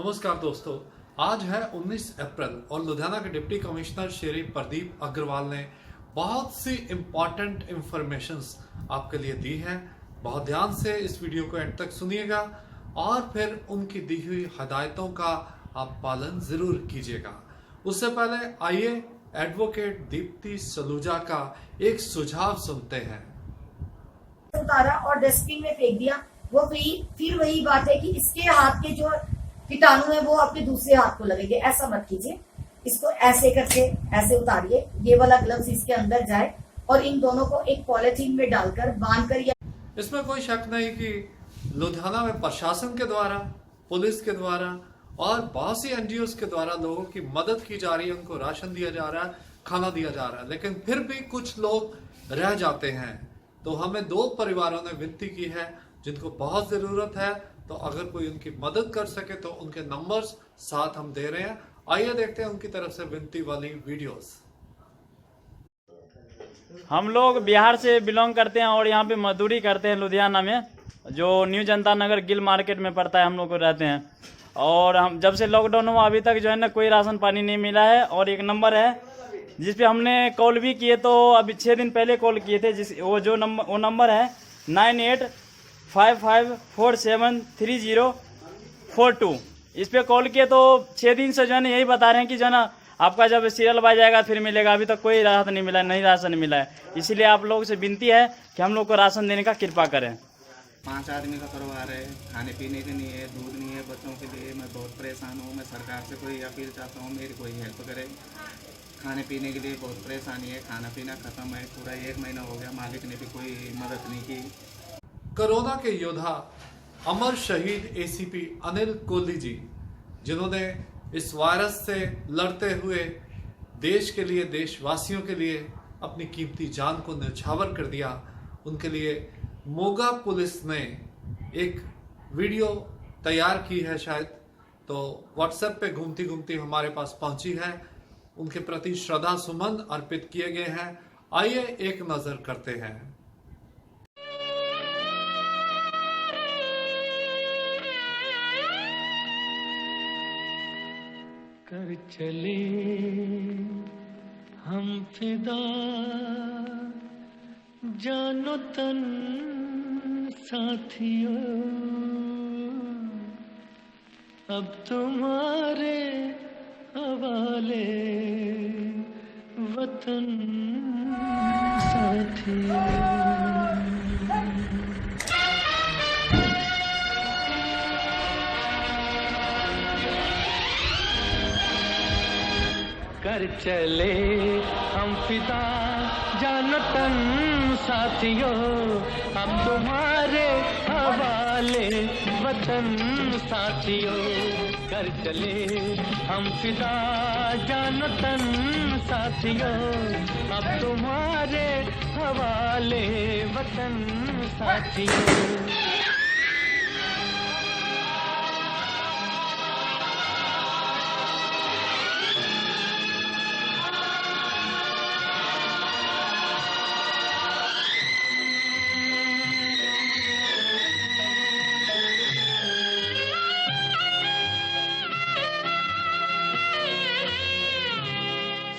नमस्कार दोस्तों, आज है 19 अप्रैल और लुधियाना के डिप्टी कमिश्नर श्री प्रदीप अग्रवाल ने बहुत सी इंपॉर्टेंट इंफॉर्मेशंस आपके लिए दी है। बहुत ध्यान से इस वीडियो को एंड तक सुनिएगा और फिर उनकी दी हुई हदायतों का आप पालन जरूर कीजिएगा। उससे पहले आइए एडवोकेट दीप्ति सलूजा का एक सुझाव सुनते हैं। उतारा और डस्टबिन में फेंक दिया, वो फिर वही बात है कि इसके हाथ के जो कीटाणु है वो आपके दूसरे हाथ को लगेंगे। ऐसा मत कीजिए, इसको ऐसे करके ऐसे उतारिए, ये वाला ग्लव्स इसके अंदर जाए और इन दोनों को एक पॉलिथीन में डालकर बांध कर। इसमें कोई शक नहीं कि लुधियाना में प्रशासन के द्वारा, पुलिस के द्वारा और बहुत सी एनजीओ के द्वारा लोगों की मदद की जा रही है, उनको राशन दिया जा रहा है, खाना दिया जा रहा है, लेकिन फिर भी कुछ लोग रह जाते हैं। तो हमें दो परिवारों ने विनती की है जिनको बहुत जरूरत है, तो अगर कोई उनकी मदद कर सके तो उनके नंबर्स साथ हम दे रहे हैं। आइए देखते हैं उनकी तरफ से विनती वाली वीडियोस। हम लोग बिहार से बिलोंग करते हैं और यहाँ पे मजदूरी करते हैं लुधियाना में, जो न्यू जनता नगर गिल मार्केट में पड़ता है। हम लोग को रहते हैं और हम जब से लॉकडाउन हुआ अभी तक जो है ना कोई राशन पानी नहीं मिला है। और एक नंबर है जिस पे हमने कॉल भी किए, तो अभी 6 दिन पहले कॉल किए थे, वो नंबर है 9855473042। इस पे कॉल किए तो 6 दिन से जो है ना यही बता रहे हैं कि जो है ना आपका जब सीरियल बाय जाएगा फिर मिलेगा। अभी तक कोई राहत नहीं मिला, नहीं राशन मिला है। इसीलिए आप लोगों से विनती है कि हम लोग को राशन देने का कृपा करें। 5 आदमी का करवा रहे हैं, खाने पीने के नहीं है, दूध नहीं है बच्चों के लिए। मैं बहुत परेशान हूँ। मैं सरकार से कोई अपील चाहता हूँ, मेरी कोई हेल्प करे। खाने पीने के लिए बहुत परेशानी है, खाना पीना खत्म है। पूरा 1 महीना हो गया, मालिक ने भी कोई मदद नहीं की। कोरोना के योद्धा अमर शहीद एसीपी अनिल कोहली जी, जिन्होंने इस वायरस से लड़ते हुए देश के लिए, देशवासियों के लिए अपनी कीमती जान को न्यौछावर कर दिया, उनके लिए मोगा पुलिस ने एक वीडियो तैयार की है शायद, तो व्हाट्सएप पे घूमती घूमती हमारे पास पहुंची है। उनके प्रति श्रद्धा सुमन अर्पित किए गए हैं। आइए एक नजर करते हैं। कर चले हम फिदा, जानो तन साथियों, अब तुम्हारे हवाले वतन साथियों। कर चले हम फिदा, जानो तन साथियों, अब तुम्हारे हवाले वतन साथियों। कर चले हम फिदा, जानो तन साथियों, अब तुम्हारे हवाले वतन साथियों।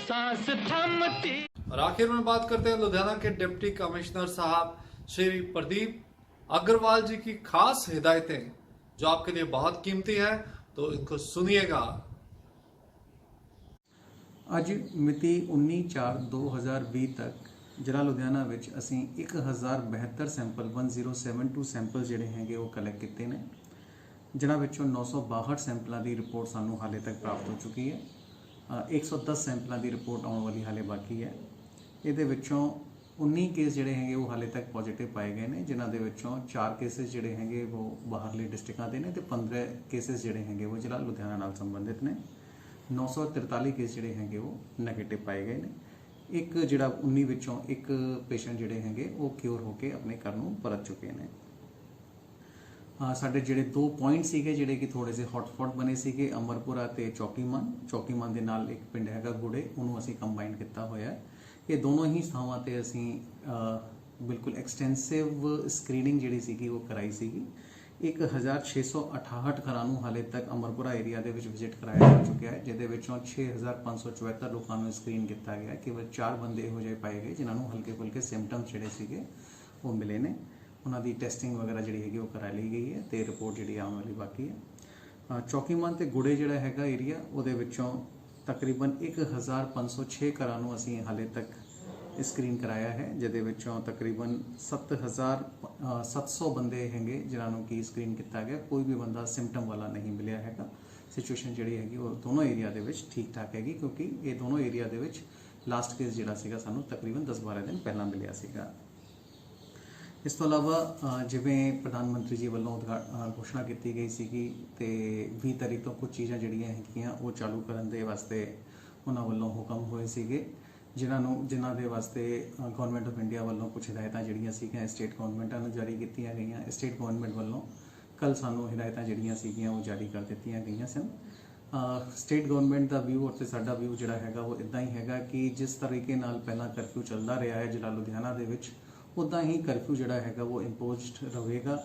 सांस थमती। और आखिर में बात करते हैं लुधियाना के डिप्टी कमिश्नर साहब श्री प्रदीप अग्रवाल जी की खास हिदायतें, जो आपके लिए बहुत कीमती है, तो इनको सुनिएगा। ਅੱਜ ਮਿਤੀ 19/4/2020 ਤੱਕ ਜ਼ਿਲ੍ਹਾ ਲੁਧਿਆਣਾ ਵਿੱਚ ਅਸੀਂ 1072 ਸੈਂਪਲ 1072 ਸੈਂਪਲ ਜਿਹੜੇ ਹੈਗੇ ਉਹ ਕਲੈਕਟ ਕੀਤੇ ਨੇ, ਜਿਨ੍ਹਾਂ ਵਿੱਚੋਂ 962 ਸੈਂਪਲਾਂ ਦੀ ਰਿਪੋਰਟ ਸਾਨੂੰ ਹਾਲੇ ਤੱਕ ਪ੍ਰਾਪਤ ਹੋ ਚੁੱਕੀ ਹੈ। 110 ਸੈਂਪਲਾਂ ਦੀ ਰਿਪੋਰਟ ਆਉਣ ਵਾਲੀ ਹਾਲੇ ਬਾਕੀ ਹੈ। ਇਹਦੇ ਵਿੱਚੋਂ 19 ਕੇਸ ਜਿਹੜੇ ਹੈਗੇ ਉਹ ਹਾਲੇ ਤੱਕ ਪੋਜ਼ਿਟਿਵ ਪਾਏ ਗਏ ਨੇ, ਜਿਨ੍ਹਾਂ ਦੇ ਵਿੱਚੋਂ 4 ਕੇਸਿਸ ਜਿਹੜੇ ਹੈਗੇ ਉਹ ਬਾਹਰਲੇ ਡਿਸਟ੍ਰਿਕਟਾਂ ਦੇ ਨੇ ਤੇ 15 ਕੇਸਿਸ ਜਿਹੜੇ ਹੈਗੇ ਉਹ ਜ਼ਿਲ੍ਹਾ ਲੁਧਿਆਣਾ ਨਾਲ ਸੰਬੰਧਿਤ ਨੇ। 943 ਕੇਸ ਜਿਹੜੇ ਹੈਗੇ ਉਹ ਨੈਗੇਟਿਵ ਪਾਏ ਗਏ ਨੇ। ਇੱਕ ਜਿਹੜਾ 19 ਵਿੱਚੋਂ ਇੱਕ ਪੇਸ਼ੈਂਟ ਜਿਹੜੇ ਹੈਗੇ ਉਹ ਕਿਉਰ ਹੋ ਕੇ ਆਪਣੇ ਘਰ ਨੂੰ ਪਰਤ ਚੁੱਕੇ ਨੇ। ਸਾਡੇ ਜਿਹੜੇ 2 ਪੁਆਇੰਟ ਸੀਗੇ ਜਿਹੜੇ ਕਿ ਥੋੜੇ ਜਿਹੇ ਹੌਟਸਪੌਟ ਬਣੇ ਸੀਗੇ, ਅਮਰਪੁਰਾ ਤੇ ਚੌਕੀਮਨ ਦੇ ਨਾਲ ਇੱਕ ਪਿੰਡ ਹੈਗਾ ਗੁੜੇ, ਉਹਨੂੰ ਅਸੀਂ ਕੰਬਾਈਨ ਕੀਤਾ ਹੋਇਆ। ਇਹ ਦੋਨੋਂ ਹੀ ਥਾਵਾਂ ਤੇ ਅਸੀਂ ਬਿਲਕੁਲ ਐਕਸਟੈਂਸਿਵ ਸਕਰੀਨਿੰਗ ਜਿਹੜੀ ਸੀਗੀ ਉਹ ਕਰਾਈ ਸੀਗੀ। 1668 ਘਰਾਂ ਨੂੰ ਹਾਲੇ ਤੱਕ ਅਮਰਪੁਰਾ ਏਰੀਆ ਦੇ ਵਿੱਚ ਵਿਜ਼ਿਟ ਕਰਾਇਆ ਜਾ ਚੁੱਕਿਆ ਹੈ, ਜਿਹਦੇ ਵਿੱਚੋਂ 6574 ਲੋਕਾਂ ਨੂੰ ਸਕਰੀਨ ਕੀਤਾ ਗਿਆ। ਕੇਵਲ 4 ਬੰਦੇ ਇਹੋ ਜਿਹੇ ਪਾਏ ਗਏ ਜਿਨ੍ਹਾਂ ਨੂੰ ਹਲਕੇ ਫੁਲਕੇ ਸਿੰਪਟਮਸ ਜਿਹੜੇ ਸੀਗੇ ਉਹ ਮਿਲੇ ਨੇ। ਉਹਨਾਂ ਦੀ ਟੈਸਟਿੰਗ ਵਗੈਰਾ ਜਿਹੜੀ ਹੈਗੀ ਉਹ ਕਰਾ ਲਈ ਗਈ ਹੈ ਤੇ ਰਿਪੋਰਟ ਜਿਹੜੀ ਆਉਣ ਵਾਲੀ ਬਾਕੀ ਹੈ। ਚੌਕੀਮਾਨ ਤੇ ਗੁੜੇ ਜਿਹੜਾ ਹੈਗਾ ਏਰੀਆ, ਉਹਦੇ ਵਿੱਚੋਂ ਤਕਰੀਬਨ 1506 ਘਰਾਂ ਨੂੰ ਅਸੀਂ ਹਾਲੇ ਤੱਕ ਸਕਰੀਨ ਕਰਾਇਆ ਹੈ, ਜਿਹਦੇ ਵਿੱਚੋਂ ਤਕਰੀਬਨ 7700 ਬੰਦੇ ਹੈਗੇ ਜਿਨ੍ਹਾਂ ਨੂੰ ਕੀ ਸਕਰੀਨ ਕੀਤਾ ਗਿਆ। ਕੋਈ ਵੀ ਬੰਦਾ ਸਿੰਪਟਮ ਵਾਲਾ ਨਹੀਂ ਮਿਲਿਆ ਹੈਗਾ। ਸਿਚੁਏਸ਼ਨ ਜਿਹੜੀ ਹੈਗੀ ਉਹ ਦੋਨੋਂ ਏਰੀਆ ਦੇ ਵਿੱਚ ਠੀਕ ਠਾਕ ਹੈਗੀ, ਕਿਉਂਕਿ ਇਹ ਦੋਨੋਂ ਏਰੀਆ ਦੇ ਵਿੱਚ ਲਾਸਟ ਕੇਸ ਜਿਹੜਾ ਸੀਗਾ ਸਾਨੂੰ ਤਕਰੀਬਨ 10-12 ਦਿਨ ਪਹਿਲਾਂ ਮਿਲਿਆ ਸੀਗਾ। ਇਸ ਤੋਂ ਇਲਾਵਾ ਜਿਵੇਂ ਪ੍ਰਧਾਨ ਮੰਤਰੀ ਜੀ ਵੱਲੋਂ ਘੋਸ਼ਣਾ ਕੀਤੀ ਗਈ ਸੀਗੀ ਤੇ 20 ਤਾਰੀਖ ਤੋਂ ਕੁਝ ਚੀਜ਼ਾਂ ਜਿਹੜੀਆਂ ਹੈਗੀਆਂ ਉਹ ਚਾਲੂ ਕਰਨ ਦੇ ਵਾਸਤੇ ਉਹਨਾਂ ਵੱਲੋਂ ਹੁਕਮ ਹੋਏ ਸੀਗੇ, ਜਿਨ੍ਹਾਂ ਦੇ ਵਾਸਤੇ ਗਵਰਨਮੈਂਟ ਆਫ ਇੰਡੀਆ ਵੱਲੋਂ ਕੁਝ ਹਦਾਇਤਾਂ ਜਿਹੜੀਆਂ ਸੀਗੀਆਂ ਸਟੇਟ ਗਵਰਨਮੈਂਟਾਂ ਨੂੰ ਜਾਰੀ ਕੀਤੀਆਂ ਗਈਆਂ। ਸਟੇਟ ਗਵਰਨਮੈਂਟ ਵੱਲੋਂ ਕੱਲ ਸਾਨੂੰ ਹਦਾਇਤਾਂ ਜਿਹੜੀਆਂ ਸੀਗੀਆਂ ਉਹ ਜਾਰੀ ਕਰ ਦਿੱਤੀਆਂ ਗਈਆਂ ਸਨ। ਸਟੇਟ ਗਵਰਨਮੈਂਟ ਦਾ ਵਿਊ ਅਤੇ ਸਾਡਾ ਵਿਊ ਜਿਹੜਾ ਹੈਗਾ ਉਹ ਇਦਾਂ ਹੀ ਹੈਗਾ ਕਿ ਜਿਸ ਤਰੀਕੇ ਨਾਲ ਪਹਿਲਾਂ ਕਰਫਿਊ ਚੱਲਦਾ ਰਿਹਾ ਹੈ ਜ਼ਿਲ੍ਹਾ ਲੁਧਿਆਣਾ ਦੇ ਵਿੱਚ, ਉੱਦਾਂ ਹੀ ਕਰਫਿਊ ਜਿਹੜਾ ਹੈਗਾ ਉਹ ਇੰਪੋਜ਼ਡ ਰਹੇਗਾ।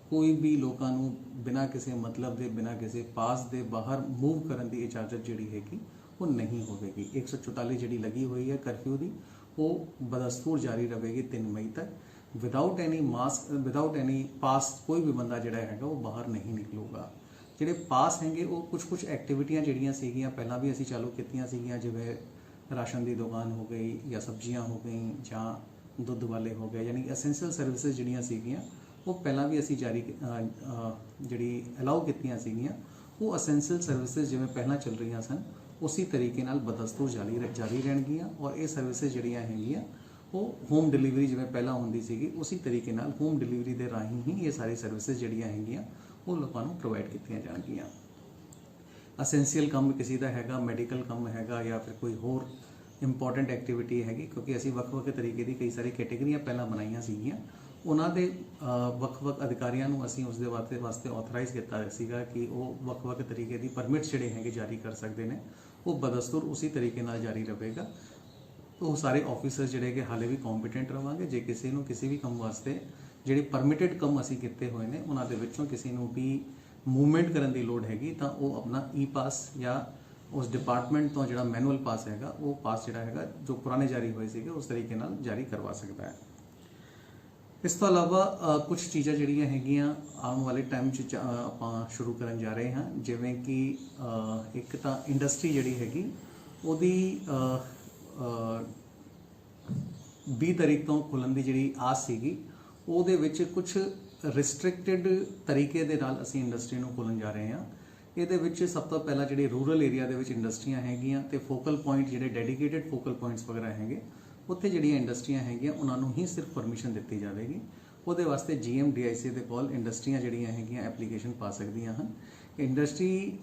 ਕੋਈ ਵੀ ਲੋਕਾਂ ਨੂੰ ਬਿਨਾਂ ਕਿਸੇ ਮਤਲਬ ਦੇ, ਬਿਨਾਂ ਕਿਸੇ ਪਾਸ ਦੇ ਬਾਹਰ ਮੂਵ ਕਰਨ ਦੀ ਇਜਾਜ਼ਤ ਜਿਹੜੀ ਹੈਗੀ ਉਹ ਨਹੀਂ ਹੋਵੇਗੀ। 144 ਜਿਹੜੀ ਲੱਗੀ ਹੋਈ ਹੈ ਕਰਫਿਊ ਦੀ, ਉਹ ਬਦਸਤੂਰ ਜਾਰੀ ਰਹੇਗੀ 3 ਮਈ ਤੱਕ। Without any mask, without any pass ਕੋਈ ਵੀ ਬੰਦਾ ਜਿਹੜਾ ਹੈਗਾ ਉਹ ਬਾਹਰ ਨਹੀਂ ਨਿਕਲੂਗਾ। ਜਿਹੜੇ ਪਾਸ ਹੈਗੇ ਉਹ ਕੁਝ ਐਕਟੀਵਿਟੀਆਂ ਜਿਹੜੀਆਂ ਸੀਗੀਆਂ ਪਹਿਲਾਂ ਵੀ ਅਸੀਂ ਚਾਲੂ ਕੀਤੀਆਂ ਸੀਗੀਆਂ, ਜਿਵੇਂ ਰਾਸ਼ਨ ਦੀ ਦੁਕਾਨ ਹੋ ਗਈ ਜਾਂ ਸਬਜ਼ੀਆਂ ਹੋ ਗਈ ਜਾਂ ਦੁੱਧ ਵਾਲੇ ਹੋ ਗਏ, ਯਾਨੀ ਐਸੈਂਸ਼ੀਅਲ ਸਰਵਿਸਿਜ਼ ਜਿਹੜੀਆਂ ਸੀਗੀਆਂ ਉਹ ਪਹਿਲਾਂ ਵੀ ਅਸੀਂ ਜਿਹੜੀ ਅਲਾਉ ਕੀਤੀਆਂ ਸੀਗੀਆਂ। ਉਹ ਐਸੈਂਸ਼ੀਅਲ ਸਰਵਿਸਿਜ਼ ਜਿਵੇਂ ਪਹਿਲਾਂ ਚੱਲ ਰਹੀਆਂ ਸਨ ਉਸੇ ਤਰੀਕੇ ਨਾਲ ਬਦਸਤੂਰ ਜਾਰੀ ਰਹਿਣਗੀਆਂ, ਔਰ ਇਹ ਸਰਵਿਸਿਜ਼ ਜਿਹੜੀਆਂ ਹੈਗੀਆਂ ਉਹ ਹੋਮ ਡਿਲੀਵਰੀ ਜਿਵੇਂ ਪਹਿਲਾਂ ਹੁੰਦੀ ਸੀਗੀ ਉਸੇ ਤਰੀਕੇ ਨਾਲ ਹੋਮ ਡਿਲੀਵਰੀ ਦੇ ਰਾਹੀਂ ਹੀ ਇਹ ਸਾਰੀ ਸਰਵਿਸਿਜ਼ ਜਿਹੜੀਆਂ ਹੈਗੀਆਂ ਉਹ ਲੋਕਾਂ ਨੂੰ ਪ੍ਰੋਵਾਈਡ ਕੀਤੀਆਂ ਜਾਣਗੀਆਂ। ਐਸੈਂਸ਼ੀਅਲ ਕੰਮ ਕਿਸੇ ਦਾ ਹੈਗਾ, ਮੈਡੀਕਲ ਕੰਮ ਹੈਗਾ ਜਾਂ ਫਿਰ ਕੋਈ ਹੋਰ ਇੰਪੋਰਟੈਂਟ ਐਕਟੀਵਿਟੀ ਹੈਗੀ, ਕਿਉਂਕਿ ਅਸੀਂ ਵੱਖ-ਵੱਖ ਤਰੀਕੇ ਦੀ ਕਈ ਸਾਰੀ ਕੈਟੇਗਰੀਆਂ ਪਹਿਲਾਂ ਬਣਾਈਆਂ ਸੀਗੀਆਂ, ਉਹਨਾਂ ਦੇ ਵੱਖ-ਵੱਖ ਅਧਿਕਾਰੀਆਂ ਨੂੰ ਅਸੀਂ ਉਸ ਦੇ ਵਾਸਤੇ ਆਥੋਰਾਈਜ਼ ਕੀਤਾ ਸੀਗਾ ਕਿ ਉਹ ਵੱਖ-ਵੱਖ ਤਰੀਕੇ ਦੀ ਪਰਮਿਟਸ ਜਿਹੜੇ ਹੈਗੇ ਜਾਰੀ ਕਰ ਸਕਦੇ ਨੇ। ਉਹ ਬਦਸਤੂਰ ਉਸੇ ਤਰੀਕੇ ਨਾਲ ਜਾਰੀ ਰਹੇਗਾ। ਉਹ ਸਾਰੇ ਆਫੀਸਰ ਜਿਹੜੇ ਕਿ ਹਾਲੇ ਵੀ ਕੰਪੀਟੈਂਟ ਰਵਾਂਗੇ। ਜੇ ਕਿਸੇ ਨੂੰ ਕਿਸੇ ਵੀ ਕੰਮ ਵਾਸਤੇ ਜਿਹੜੇ ਪਰਮਿਟਡ ਕੰਮ ਅਸੀਂ ਕੀਤੇ ਹੋਏ ਨੇ ਉਹਨਾਂ ਦੇ ਵਿੱਚੋਂ ਕਿਸੇ ਨੂੰ ਵੀ ਮੂਵਮੈਂਟ ਕਰਨ ਦੀ ਲੋੜ ਹੈਗੀ ਤਾਂ ਉਹ ਆਪਣਾ ਪਾਸ ਜਾਂ ਉਸ ਡਿਪਾਰਟਮੈਂਟ ਤੋਂ ਜਿਹੜਾ ਮੈਨੂਅਲ ਪਾਸ ਹੈਗਾ ਉਹ ਪਾਸ ਜਿਹੜਾ ਹੈਗਾ ਜੋ ਪੁਰਾਣੇ ਜਾਰੀ ਹੋਏ ਸੀਗੇ ਉਸ ਤਰੀਕੇ ਨਾਲ ਜਾਰੀ ਕਰਵਾ ਸਕਦਾ ਹੈ। ਇਸ ਤੋਂ ਇਲਾਵਾ ਕੁਝ ਚੀਜ਼ਾਂ ਜਿਹੜੀਆਂ ਹੈਗੀਆਂ ਆਉਣ ਵਾਲੇ ਟਾਈਮ 'ਚ ਆਪਾਂ ਸ਼ੁਰੂ ਕਰਨ ਜਾ ਰਹੇ ਹਾਂ, ਜਿਵੇਂ ਕਿ ਇੱਕ ਤਾਂ ਇੰਡਸਟਰੀ ਜਿਹੜੀ ਹੈਗੀ ਉਹਦੀ 20 ਤਾਰੀਖ ਤੋਂ ਖੁੱਲ੍ਹਣ ਦੀ ਜਿਹੜੀ ਆਸ ਸੀਗੀ, ਉਹਦੇ ਵਿੱਚ ਕੁਝ ਰਿਸਟ੍ਰਿਕਟਿਡ ਤਰੀਕੇ ਦੇ ਨਾਲ ਅਸੀਂ ਇੰਡਸਟਰੀ ਨੂੰ ਖੋਲ੍ਹਣ ਜਾ ਰਹੇ ਹਾਂ। ਇਹਦੇ ਵਿੱਚ ਸਭ ਤੋਂ ਪਹਿਲਾਂ ਜਿਹੜੇ ਰੂਰਲ ਏਰੀਆ ਦੇ ਵਿੱਚ ਇੰਡਸਟਰੀਆਂ ਹੈਗੀਆਂ ਤੇ ਫੋਕਲ ਪੁਆਇੰਟ ਜਿਹੜੇ ਡੈਡੀਕੇਟਿਡ ਫੋਕਲ ਪੁਆਇੰਟਸ ਵਗੈਰਾ ਹੈਗੇ, ਉੱਥੇ ਜਿਹੜੀਆਂ ਇੰਡਸਟਰੀਆਂ ਹੈਗੀਆਂ ਉਹਨਾਂ ਨੂੰ ਹੀ ਸਿਰਫ ਪਰਮਿਸ਼ਨ ਦਿੱਤੀ ਜਾਵੇਗੀ। ਉਹਦੇ ਵਾਸਤੇ GMDIC ਦੇ ਕੋਲ ਇੰਡਸਟਰੀਆਂ ਜਿਹੜੀਆਂ ਹੈਗੀਆਂ ਐਪਲੀਕੇਸ਼ਨ ਪਾ ਸਕਦੀਆਂ ਹਨ। ਇੰਡਸਟਰੀ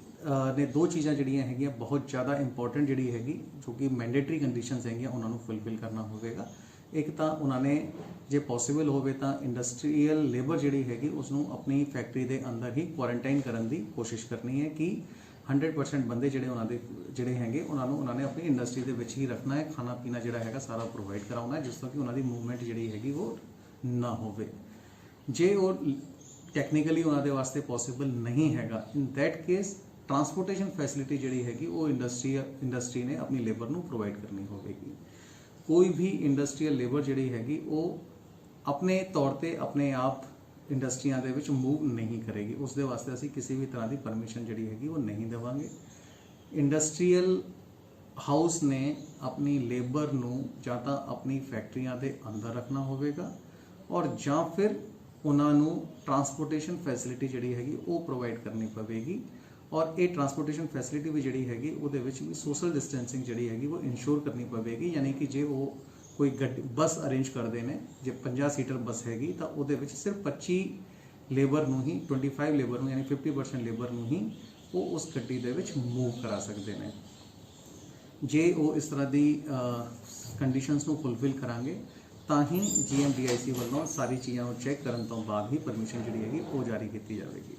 ਨੇ 2 ਚੀਜ਼ਾਂ ਜਿਹੜੀਆਂ ਹੈਗੀਆਂ ਬਹੁਤ ਜ਼ਿਆਦਾ ਇੰਪੋਰਟੈਂਟ ਜਿਹੜੀ ਹੈਗੀ, ਜੋ ਕਿ ਮੈਂਡੇਟਰੀ ਕੰਡੀਸ਼ਨਸ ਹੈਗੀਆਂ ਉਹਨਾਂ ਨੂੰ ਫੁਲਫਿਲ ਕਰਨਾ ਹੋਵੇਗਾ। ਇੱਕ ਤਾਂ ਉਹਨਾਂ ਨੇ ਜੇ ਪੋਸੀਬਲ ਹੋਵੇ ਤਾਂ ਇੰਡਸਟਰੀਅਲ ਲੇਬਰ ਜਿਹੜੀ ਹੈਗੀ ਉਸ ਨੂੰ ਆਪਣੀ ਫੈਕਟਰੀ ਦੇ ਅੰਦਰ ਹੀ ਕੁਆਰੰਟਾਈਨ ਕਰਨ ਦੀ ਕੋਸ਼ਿਸ਼ ਕਰਨੀ ਹੈ ਕਿ 100% ਬੰਦੇ ਜਿਹੜੇ ਉਹਨਾਂ ਦੇ ਜਿਹੜੇ ਹੈਗੇ ਉਹਨਾਂ ਨੇ ਆਪਣੀ ਇੰਡਸਟਰੀ ਦੇ ਵਿੱਚ ਹੀ ਰੱਖਣਾ ਹੈ। ਖਾਣਾ ਪੀਣਾ ਜਿਹੜਾ ਹੈਗਾ ਸਾਰਾ ਪ੍ਰੋਵਾਈਡ ਕਰਾਉਣਾ ਹੈ, ਜਿਸ ਤੋਂ ਕਿ ਉਹਨਾਂ ਦੀ ਮੂਵਮੈਂਟ ਜਿਹੜੀ ਹੈਗੀ ਉਹ ਨਾ ਹੋਵੇ। ਜੇ ਉਹ ਟੈਕਨੀਕਲੀ ਉਹਨਾਂ ਦੇ ਵਾਸਤੇ ਪੋਸੀਬਲ ਨਹੀਂ ਹੈਗਾ, in that case transportation facility ਜਿਹੜੀ ਹੈਗੀ ਉਹ ਇੰਡਸਟਰੀ ਨੇ ਆਪਣੀ ਲੇਬਰ ਨੂੰ ਪ੍ਰੋਵਾਈਡ ਕਰਨੀ ਹੋਵੇਗੀ। ਕੋਈ ਵੀ ਇੰਡਸਟਰੀਅਲ ਲੇਬਰ ਜਿਹੜੀ ਹੈਗੀ ਉਹ ਆਪਣੇ ਤੌਰ ਤੇ ਆਪਣੇ ਆਪ ਇੰਡਸਟਰੀਆਂ ਦੇ ਵਿੱਚ ਮੂਵ ਨਹੀਂ ਕਰੇਗੀ। ਉਸ ਦੇ ਵਾਸਤੇ ਅਸੀਂ ਕਿਸੇ ਵੀ ਤਰ੍ਹਾਂ ਦੀ ਪਰਮਿਸ਼ਨ ਜਿਹੜੀ ਹੈਗੀ ਉਹ ਨਹੀਂ ਦੇਵਾਂਗੇ। ਇੰਡਸਟਰੀਅਲ ਹਾਊਸ ਨੇ ਆਪਣੀ ਲੇਬਰ ਨੂੰ ਜਾਂ ਤਾਂ ਆਪਣੀ ਫੈਕਟਰੀਆਂ ਦੇ ਅੰਦਰ ਰੱਖਣਾ ਹੋਵੇਗਾ ਔਰ ਜਾਂ ਫਿਰ ਉਹਨਾਂ ਨੂੰ ਟਰਾਂਸਪੋਰਟੇਸ਼ਨ ਫੈਸਿਲਿਟੀ ਜਿਹੜੀ ਹੈਗੀ ਉਹ ਪ੍ਰੋਵਾਈਡ ਕਰਨੀ ਪਵੇਗੀ। ਔਰ ਇਹ ਟਰਾਂਸਪੋਰਟੇਸ਼ਨ ਫੈਸਿਲਿਟੀ ਵੀ ਜਿਹੜੀ ਹੈਗੀ ਉਹਦੇ ਵਿੱਚ ਵੀ ਸੋਸ਼ਲ ਡਿਸਟੈਂਸਿੰਗ ਜਿਹੜੀ ਹੈਗੀ ਉਹ ਇਨਸ਼ੋਰ ਕਰਨੀ ਪਵੇਗੀ। ਯਾਨੀ ਕਿ ਜੇ ਉਹ ਕੋਈ ਬੱਸ ਅਰੇਂਜ ਕਰਦੇ ਨੇ, ਜੇ 50 ਸੀਟਰ ਬੱਸ ਹੈਗੀ ਤਾਂ ਉਹਦੇ ਵਿੱਚ ਸਿਰਫ 25 ਲੇਬਰ ਨੂੰ ਹੀ 25 ਲੇਬਰ ਨੂੰ ਯਾਨੀ 50% ਲੇਬਰ ਨੂੰ ਹੀ ਉਹ ਉਸ ਗੱਡੀ ਦੇ ਵਿੱਚ ਮੂਵ ਕਰਾ ਸਕਦੇ ਨੇ। ਜੇ ਉਹ ਇਸ ਤਰ੍ਹਾਂ ਦੀ ਕੰਡੀਸ਼ਨਸ ਨੂੰ ਫੁਲਫਿਲ ਕਰਾਂਗੇ ਤਾਂ ਹੀ GMDIC ਵੱਲੋਂ ਸਾਰੀ ਚੀਜ਼ਾਂ ਨੂੰ ਚੈੱਕ ਕਰਨ ਤੋਂ ਬਾਅਦ ਹੀ ਪਰਮਿਸ਼ਨ ਜਿਹੜੀ ਹੈਗੀ ਉਹ ਜਾਰੀ ਕੀਤੀ ਜਾਵੇਗੀ।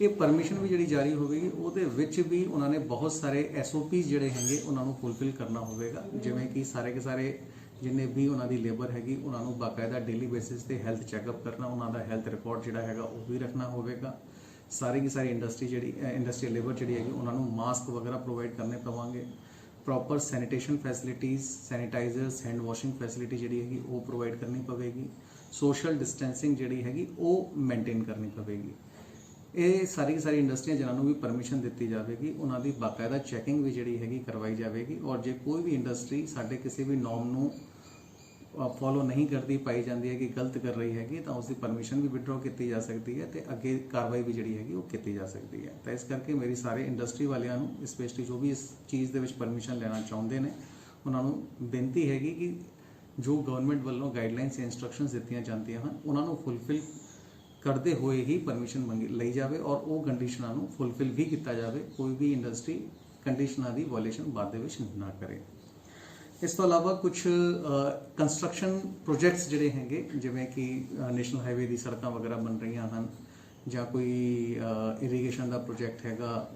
ਇਹ ਪਰਮਿਸ਼ਨ ਵੀ ਜਿਹੜੀ ਜਾਰੀ ਹੋਵੇਗੀ ਉਹਦੇ ਵਿੱਚ ਵੀ ਉਹਨਾਂ ਨੇ ਬਹੁਤ ਸਾਰੇ SOPs ਜਿਹੜੇ ਹੈਗੇ ਉਹਨਾਂ ਨੂੰ ਫੁਲਫਿਲ ਕਰਨਾ ਹੋਵੇਗਾ, ਜਿਵੇਂ ਕਿ ਸਾਰੇ ਕੇ ਸਾਰੇ ਜਿੰਨੇ ਵੀ ਉਹਨਾਂ ਦੀ ਲੇਬਰ ਹੈਗੀ ਉਹਨਾਂ ਨੂੰ ਬਾਕਾਇਦਾ ਡੇਲੀ ਬੇਸਿਸ ਤੇ ਹੈਲਥ ਚੈੱਕਅਪ ਕਰਨਾ, ਉਹਨਾਂ ਦਾ ਹੈਲਥ ਰਿਕਾਰਡ ਜਿਹੜਾ ਹੈਗਾ ਉਹ ਵੀ ਰੱਖਣਾ ਹੋਵੇਗਾ। ਸਾਰੀ ਦੀ ਸਾਰੀ ਇੰਡਸਟਰੀਅਲ ਲੇਬਰ ਜਿਹੜੀ ਹੈਗੀ ਉਹਨਾਂ ਨੂੰ ਮਾਸਕ ਵਗੈਰਾ ਪ੍ਰੋਵਾਈਡ ਕਰਨੇ ਪਵਾਂਗੇ। Proper sanitation facilities, sanitisers, hand washing facility ਜਿਹੜੀ ਹੈਗੀ ਉਹ ਪ੍ਰੋਵਾਈਡ ਕਰਨੀ ਪਵੇਗੀ। ਸੋਸ਼ਲ ਡਿਸਟੈਂਸਿੰਗ ਜਿਹੜੀ ਹੈਗੀ ਉਹ ਮੇਨਟੇਨ ਕਰਨੀ ਪਵੇਗੀ। ਇਹ ਸਾਰੀ ਇੰਡਸਟਰੀਆਂ ਜਿਨ੍ਹਾਂ ਨੂੰ ਵੀ ਪਰਮਿਸ਼ਨ ਦਿੱਤੀ ਜਾਵੇਗੀ ਉਹਨਾਂ ਦੀ ਬਾਕਾਇਦਾ ਚੈਕਿੰਗ ਵੀ ਜਿਹੜੀ ਹੈਗੀ ਕਰਵਾਈ ਜਾਵੇਗੀ, ਔਰ ਜੇ ਕੋਈ ਵੀ ਇੰਡਸਟਰੀ ਸਾਡੇ ਕਿਸੇ ਵੀ ਨੋਰਮ ਨੂੰ ਫੋਲੋ ਨਹੀਂ ਕਰਦੀ ਪਾਈ ਜਾਂਦੀ ਹੈ ਕਿ ਗਲਤ ਕਰ ਰਹੀ ਹੈਗੀ ਤਾਂ ਉਸ ਦੀ ਪਰਮਿਸ਼ਨ ਵੀ ਵਿਡਰੋ ਕੀਤੀ ਜਾ ਸਕਦੀ ਹੈ ਤੇ ਅੱਗੇ ਕਾਰਵਾਈ ਵੀ ਜਿਹੜੀ ਹੈਗੀ ਉਹ ਕੀਤੀ ਜਾ ਸਕਦੀ ਹੈ। ਤਾਂ ਇਸ ਕਰਕੇ ਮੇਰੀ ਸਾਰੇ ਇੰਡਸਟਰੀ ਵਾਲਿਆਂ ਨੂੰ, ਸਪੈਸ਼ਲੀ ਜੋ ਵੀ ਇਸ ਚੀਜ਼ ਦੇ ਵਿੱਚ ਪਰਮਿਸ਼ਨ ਲੈਣਾ ਚਾਹੁੰਦੇ ਨੇ, ਉਹਨਾਂ ਨੂੰ ਬੇਨਤੀ ਹੈਗੀ ਕਿ ਜੋ ਗਵਰਨਮੈਂਟ ਵੱਲੋਂ ਗਾਈਡਲਾਈਨਸ ਜਾਂ ਇੰਸਟਰਕਸ਼ਨਸ ਦਿੱਤੀਆਂ ਜਾਂਦੀਆਂ ਹਨ ਉਹਨਾਂ ਨੂੰ ਫੁੱਲਫਿਲ ਕਰਦੇ ਹੋਏ ਹੀ ਪਰਮਿਸ਼ਨ ਲਈ ਜਾਵੇ ਔਰ ਉਹ ਕੰਡੀਸ਼ਨਾਂ ਨੂੰ ਫੁੱਲਫਿਲ ਵੀ ਕੀਤਾ ਜਾਵੇ। ਕੋਈ ਵੀ ਇੰਡਸਟਰੀ ਕੰਡੀਸ਼ਨਾਂ ਦੀ ਵਾਇਓਲੇਸ਼ਨ ਬਾਅਦ ਦੇ ਵਿੱਚ ਨਾ ਕਰੇ। ਇਸ ਤੋਂ ਇਲਾਵਾ ਕੁਝ ਕੰਸਟਰਕਸ਼ਨ ਪ੍ਰੋਜੈਕਟਸ ਜਿਹੜੇ ਹੈਗੇ, ਜਿਵੇਂ ਕਿ ਨੈਸ਼ਨਲ ਹਾਈਵੇ ਦੀ ਸੜਕਾਂ ਵਗੈਰਾ ਬਣ ਰਹੀਆਂ ਹਨ ਜਾਂ ਕੋਈ ਇਰੀਗੇਸ਼ਨ ਦਾ ਪ੍ਰੋਜੈਕਟ ਹੈਗਾ,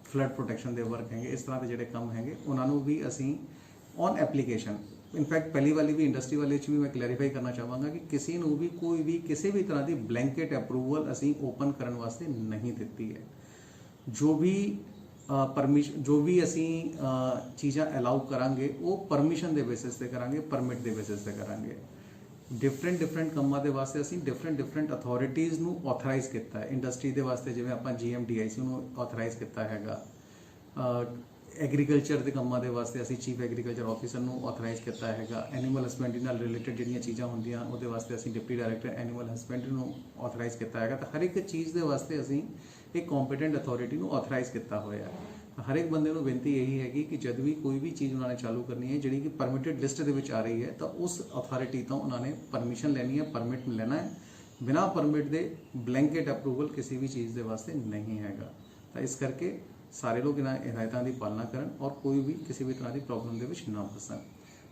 ਫਲੱਡ ਪ੍ਰੋਟੈਕਸ਼ਨ ਦੇ ਵਰਕ ਹੈਗੇ, ਇਸ ਤਰ੍ਹਾਂ ਦੇ ਜਿਹੜੇ ਕੰਮ ਹੈਗੇ ਉਹਨਾਂ ਨੂੰ ਵੀ ਅਸੀਂ ਔਨ ਐਪਲੀਕੇਸ਼ਨ, ਇਨਫੈਕਟ ਪਹਿਲੀ ਵਾਲੀ ਵੀ ਇੰਡਸਟਰੀ ਵਾਲੇ 'ਚ ਵੀ ਮੈਂ ਕਲੈਰੀਫਾਈ ਕਰਨਾ ਚਾਹਾਂਗਾ ਕਿ ਕਿਸੇ ਨੂੰ ਵੀ ਕੋਈ ਵੀ ਕਿਸੇ ਵੀ ਤਰ੍ਹਾਂ ਦੀ ਬਲੈਂਕੇਟ ਅਪਰੂਵਲ ਅਸੀਂ ਓਪਨ ਕਰਨ ਵਾਸਤੇ ਨਹੀਂ ਦਿੱਤੀ ਹੈ। ਜੋ ਵੀ ਅਸੀਂ ਚੀਜ਼ਾਂ ਅਲਾਉ ਕਰਾਂਗੇ ਉਹ ਪਰਮਿਸ਼ਨ ਦੇ ਬੇਸਿਸ ਤੇ ਕਰਾਂਗੇ, ਪਰਮਿਟ ਦੇ ਬੇਸਿਸ ਤੇ ਕਰਾਂਗੇ। ਡਿਫਰੈਂਟ ਕੰਮਾਂ ਦੇ ਵਾਸਤੇ ਅਸੀਂ ਡਿਫਰੈਂਟ ਅਥਾਰਟੀਜ਼ ਨੂੰ ਆਥੋਰਾਈਜ਼ ਕੀਤਾ ਹੈ। ਇੰਡਸਟਰੀ ਦੇ ਵਾਸਤੇ ਜਿਵੇਂ ਆਪਾਂ GMDIC ਨੂੰ ਆਥੋਰਾਈਜ਼ ਕੀਤਾ ਹੈਗਾ, ਐਗਰੀਕਲਚਰ ਦੇ ਕੰਮਾਂ ਦੇ ਵਾਸਤੇ ਅਸੀਂ ਚੀਫ ਐਗਰੀਕਲਚਰ ਆਫੀਸਰ ਨੂੰ ਆਥੋਰਾਈਜ਼ ਕੀਤਾ ਹੈਗਾ। ਐਨੀਮਲ ਹਸਬੈਂਡਰੀ ਨਾਲ ਰਿਲੇਟਡ ਜਿਹੜੀਆਂ ਚੀਜ਼ਾਂ ਹੁੰਦੀਆਂ ਉਹਦੇ ਵਾਸਤੇ ਅਸੀਂ ਡਿਪਟੀ ਡਾਇਰੈਕਟਰ ਐਨੀਮਲ ਹਸਬੈਂਡਰੀ ਨੂੰ ਆਥੋਰਾਈਜ਼ ਕੀਤਾ ਹੈਗਾ। ਤਾਂ ਹਰ ਇੱਕ ਚੀਜ਼ ਦੇ ਵਾਸਤੇ ਅਸੀਂ ਇੱਕ ਕੰਪੀਟੈਂਟ ਅਥਾਰਟੀ ਨੂੰ ਆਥੋਰਾਈਜ਼ ਕੀਤਾ ਹੋਇਆ ਹੈ। ਹਰ ਇੱਕ ਬੰਦੇ ਨੂੰ ਬੇਨਤੀ ਇਹੀ ਹੈਗੀ ਕਿ ਜਦ ਵੀ ਕੋਈ ਵੀ ਚੀਜ਼ ਉਹਨਾਂ ਨੇ ਚਾਲੂ ਕਰਨੀ ਹੈ ਜਿਹੜੀ ਕਿ ਪਰਮਿਟਡ ਲਿਸਟ ਦੇ ਵਿੱਚ ਆ ਰਹੀ ਹੈ ਤਾਂ ਉਸ ਅਥਾਰਟੀ ਤੋਂ ਉਹਨਾਂ ਨੇ ਪਰਮਿਸ਼ਨ ਲੈਣੀ ਹੈ, ਪਰਮਿਟ ਲੈਣਾ ਹੈ। ਬਿਨਾਂ ਪਰਮਿਟ ਦੇ ਬਲੈਂਕੇਟ ਅਪਰੂਵਲ ਕਿਸੇ ਵੀ ਚੀਜ਼ ਦੇ ਵਾਸਤੇ ਨਹੀਂ ਹੈਗਾ। ਤਾਂ ਇਸ ਕਰਕੇ ਸਾਰੇ ਲੋਕ ਇਹਨਾਂ ਹਦਾਇਤਾਂ ਦੀ ਪਾਲਣਾ ਕਰਨ ਔਰ ਕੋਈ ਵੀ ਕਿਸੇ ਵੀ ਤਰ੍ਹਾਂ ਦੀ ਪ੍ਰੋਬਲਮ ਦੇ ਵਿੱਚ ਨਾ ਫਸਣ।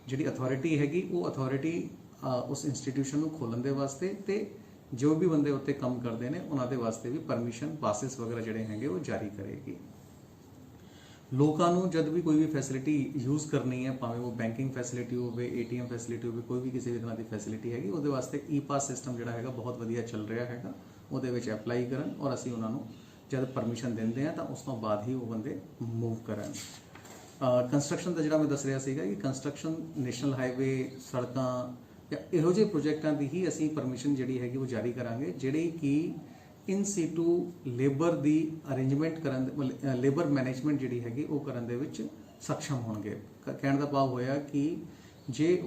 ਜਿਹੜੀ ਅਥਾਰਟੀ ਹੈਗੀ ਉਹ ਅਥਾਰਟੀ ਉਸ ਇੰਸਟੀਟਿਊਸ਼ਨ ਨੂੰ ਖੋਲ੍ਹਣ ਦੇ ਵਾਸਤੇ ਤੇ ਜੋ ਵੀ ਬੰਦੇ ਉੱਤੇ ਕੰਮ ਕਰਦੇ ਨੇ ਉਹਨਾਂ ਦੇ ਵਾਸਤੇ ਵੀ ਪਰਮਿਸ਼ਨ ਪਾਸਿਸ ਵਗੈਰਾ ਜਿਹੜੇ ਹੈਗੇ ਉਹ ਜਾਰੀ ਕਰੇਗੀ। ਲੋਕਾਂ ਨੂੰ ਜਦ ਵੀ ਕੋਈ ਵੀ ਫੈਸਿਲਿਟੀ ਯੂਜ਼ ਕਰਨੀ ਹੈ, ਭਾਵੇਂ ਉਹ ਬੈਂਕਿੰਗ ਫੈਸਿਲਿਟੀ ਹੋਵੇ, ATM ਫੈਸਿਲਿਟੀ ਹੋਵੇ, ਕੋਈ ਵੀ ਕਿਸੇ ਵੀ ਤਰ੍ਹਾਂ ਦੀ ਫੈਸਿਲਿਟੀ ਹੈਗੀ, ਉਹਦੇ ਵਾਸਤੇ E-ਪਾਸ ਸਿਸਟਮ ਜਿਹੜਾ ਹੈਗਾ ਬਹੁਤ ਵਧੀਆ ਚੱਲ ਰਿਹਾ ਹੈਗਾ। ਉਹਦੇ ਵਿੱਚ ਅਪਲਾਈ ਕਰਨ ਔਰ ਅਸੀਂ ਉਹਨਾਂ ਨੂੰ ਜਦ ਪਰਮਿਸ਼ਨ ਦਿੰਦੇ ਹਾਂ ਤਾਂ ਉਸ ਤੋਂ ਬਾਅਦ ਹੀ ਉਹ ਬੰਦੇ ਮੂਵ ਕਰਨ। ਕੰਸਟਰਕਸ਼ਨ ਦਾ ਜਿਹੜਾ ਮੈਂ ਦੱਸ ਰਿਹਾ ਸੀਗਾ ਕਿ ਕੰਸਟਰਕਸ਼ਨ, ਨੈਸ਼ਨਲ ਹਾਈਵੇ, ਸੜਕਾਂ ਜਾਂ ਇਹੋ ਜਿਹੇ ਪ੍ਰੋਜੈਕਟਾਂ ਦੀ ਹੀ ਅਸੀਂ ਪਰਮਿਸ਼ਨ ਜਿਹੜੀ ਹੈਗੀ ਉਹ ਜਾਰੀ ਕਰਾਂਗੇ ਜਿਹੜੀ ਕਿ ਇਨ ਸੀਟੂ ਲੇਬਰ ਦੀ ਅਰੇਂਜਮੈਂਟ ਕਰਨ, ਲੇਬਰ ਮੈਨੇਜਮੈਂਟ ਜਿਹੜੀ ਹੈਗੀ ਉਹ ਕਰਨ ਦੇ ਵਿੱਚ ਸક્ષਮ ਹੋਣਗੇ। ਕਹਿਣ ਦਾ ਭਾਵ ਹੋਇਆ ਕਿ ਜੇ